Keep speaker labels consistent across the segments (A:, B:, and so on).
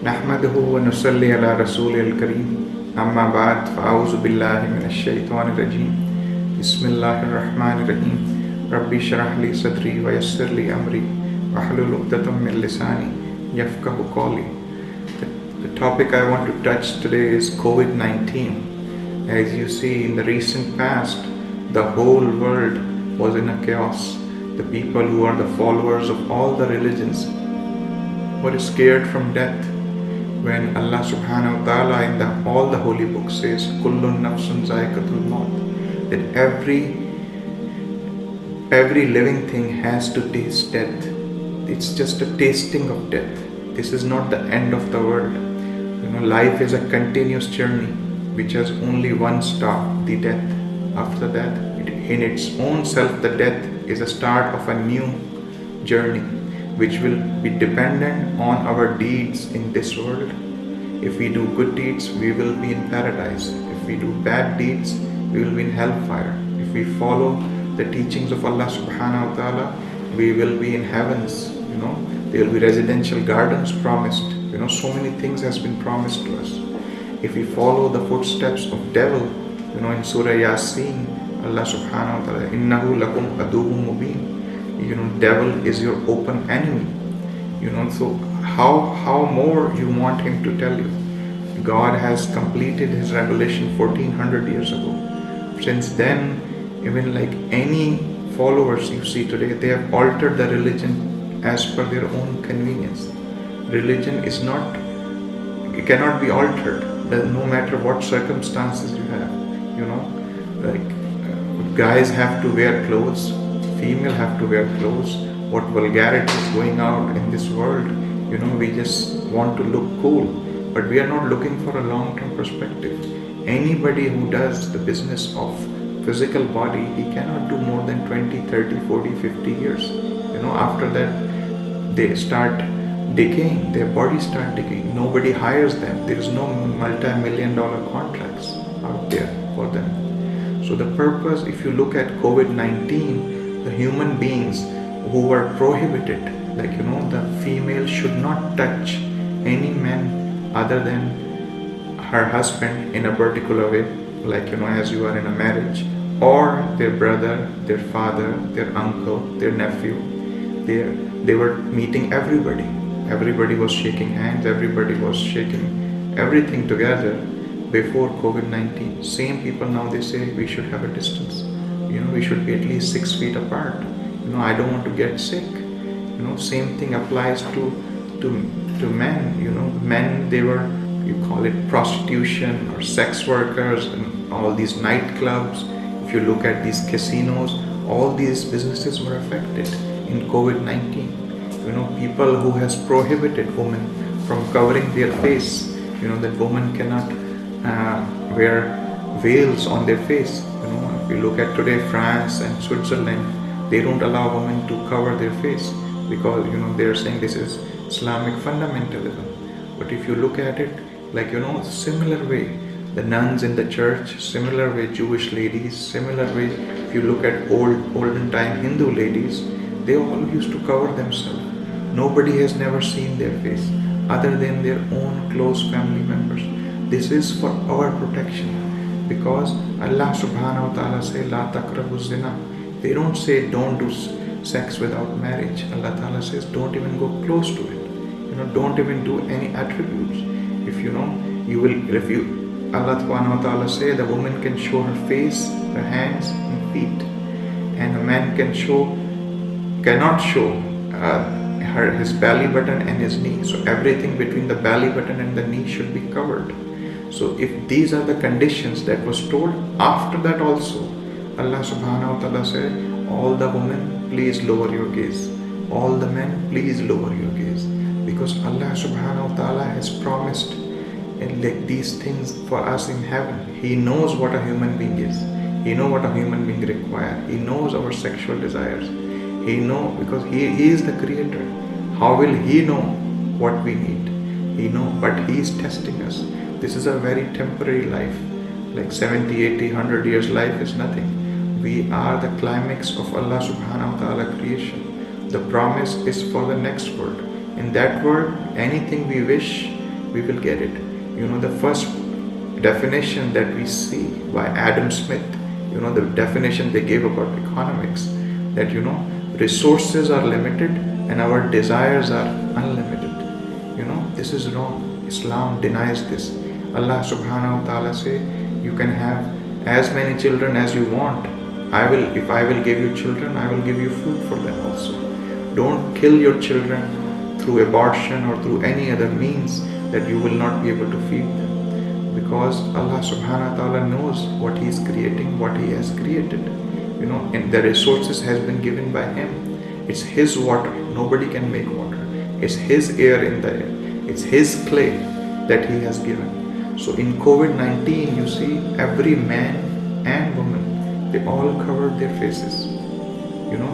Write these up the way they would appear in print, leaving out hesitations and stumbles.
A: नहमदुहु व नुसल्ली अला रसूलिल करीम अम्मा बाद फ़अऊज़ु बिल्लाहि मिनश शैतानिर रजीम बिस्मिल्लाहिर रहमानिर रहीम रब्बि शरह ली सदरी व यस्सिर ली अमरी वहलुल उक़दतम मिन लिसानी यफ़क़हु क़ौली. The topic I want to touch today is COVID-19. As you see, in the recent past, the whole world was in a chaos. The people who are the followers of all the religions were scared from death. When Allah subhanahu wa ta'ala in all the holy books says kullun nafsun za'iqatul maut, that every living thing has to taste death. It's just a tasting of death. This is not the end of the world. Life is a continuous journey which has only one stop, the death. After that, in its own self, the death is a start of a new journey which will be dependent on our deeds in this world. If we do good deeds, we will be in paradise. If we do bad deeds, we will be in hellfire. If we follow the teachings of Allah subhanahu wa ta'ala, we will be in heavens. There will be residential gardens promised. So many things has been promised to us. If we follow the footsteps of devil, in Surah Yasin, Allah subhanahu wa ta'ala, innahu lakum aduwwun mubin. Devil is your open enemy. So how more you want him to tell you? God has completed his revelation 1400 years ago. Since then, even like any followers you see today, they have altered the religion as per their own convenience. Religion is not, it cannot be altered, no matter what circumstances you have. Guys have to wear clothes, female have to wear clothes. What vulgarity is going out in this world. We just want to look cool, but we are not looking for a long-term perspective. Anybody who does the business of physical body, he cannot do more than 20, 30, 40, 50 years. After that, they start decaying, their bodies start decaying. Nobody hires them. There is no multi-million-dollar contracts out there for them. So the purpose, if you look at COVID-19, the human beings who were prohibited, the female should not touch any man other than her husband in a particular way, as you are in a marriage, or their brother, their father, their uncle, their nephew. They were meeting everybody. Everybody was shaking hands, everybody was shaking everything together before COVID-19. Same people now, they say we should have a distance. We should be at least 6 feet apart. I don't want to get sick. Same thing applies to men. Men, they were, you call it prostitution or sex workers and all these nightclubs. If you look at these casinos, all these businesses were affected in COVID-19. People who has prohibited women from covering their face. That women cannot wear veils on their face. If you look at today, France and Switzerland, they don't allow women to cover their face because they are saying this is Islamic fundamentalism. But if you look at it, similar way, the nuns in the church, similar way Jewish ladies, similar way if you look at olden time Hindu ladies, they all used to cover themselves. Nobody has never seen their face other than their own close family members. This is for our protection, because Allah subhanahu wa ta'ala say la taqrabu zina. They don't say don't do sex without marriage. Allah ta'ala says don't even go close to it. Don't even do any attributes. If Allah subhanahu wa ta'ala say the woman can show her face, her hands and feet, and a man cannot show his belly button and his knee. So everything between the belly button and the knee should be covered. So if these are the conditions that was told, after that also Allah subhanahu wa ta'ala said, all the women, please lower your gaze. All the men, please lower your gaze. Because Allah subhanahu wa ta'ala has promised these things for us in heaven. He knows what a human being is. He knows what a human being requires. He knows our sexual desires. He knows, because He is the creator. How will He know what we need? He knows, but He is testing us. This is a very temporary life. 70, 80, 100 years life is nothing. We are the climax of Allah subhanahu wa ta'ala creation. The promise is for the next world. In that world, anything we wish, we will get it. The first definition that we see by Adam Smith, the definition they gave about economics, that resources are limited and our desires are unlimited. This is wrong. Islam denies this. Allah subhanahu wa ta'ala say, you can have as many children as you want. If I will give you children, I will give you food for them also. Don't kill your children through abortion or through any other means that you will not be able to feed them. Because Allah subhanahu wa ta'ala knows what He is creating, what He has created. And the resources has been given by Him. It's His water. Nobody can make water. It's His air in the air. It's His clay that He has given. So in COVID-19, you see every man and woman, they all covered their faces.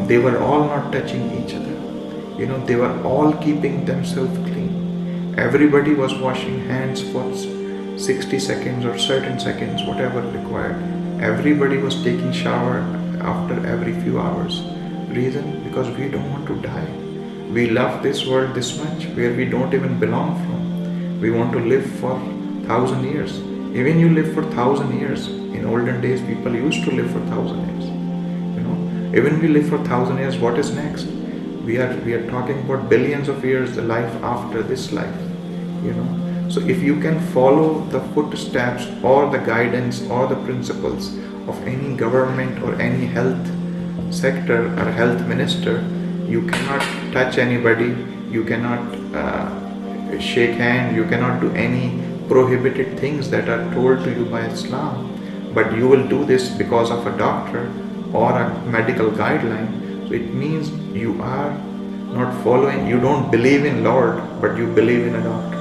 A: They were all not touching each other. They were all keeping themselves clean. Everybody was washing hands for 60 seconds or certain seconds, whatever required. Everybody was taking shower after every few hours. Reason? Because we don't want to die. We love this world this much where we don't even belong from. We want to live for 1,000 years. Even you live for 1,000 years. In olden days, people used to live for 1,000 years. Even we live for 1,000 years, what is next? We are talking about billions of years, the life after this life. So if you can follow the footsteps or the guidance or the principles of any government or any health sector or health minister, you cannot touch anybody, you cannot shake hand, you cannot do any prohibited things that are told to you by Islam, but you will do this because of a doctor or a medical guideline. So it means you are not following, you don't believe in Lord, but you believe in a doctor.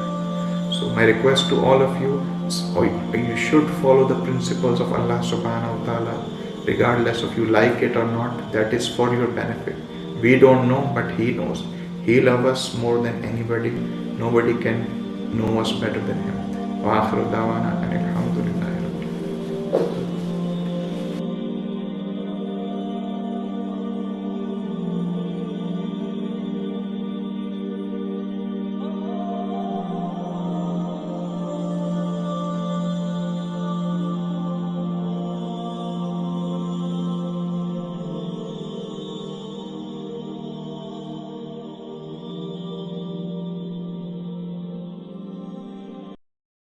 A: So my request to all of you is, you should follow the principles of Allah subhanahu wa ta'ala, regardless of you like it or not. That is for your benefit. We don't know, but He knows. He loves us more than anybody. Nobody can know us better than Him. Wa akhiru da'wana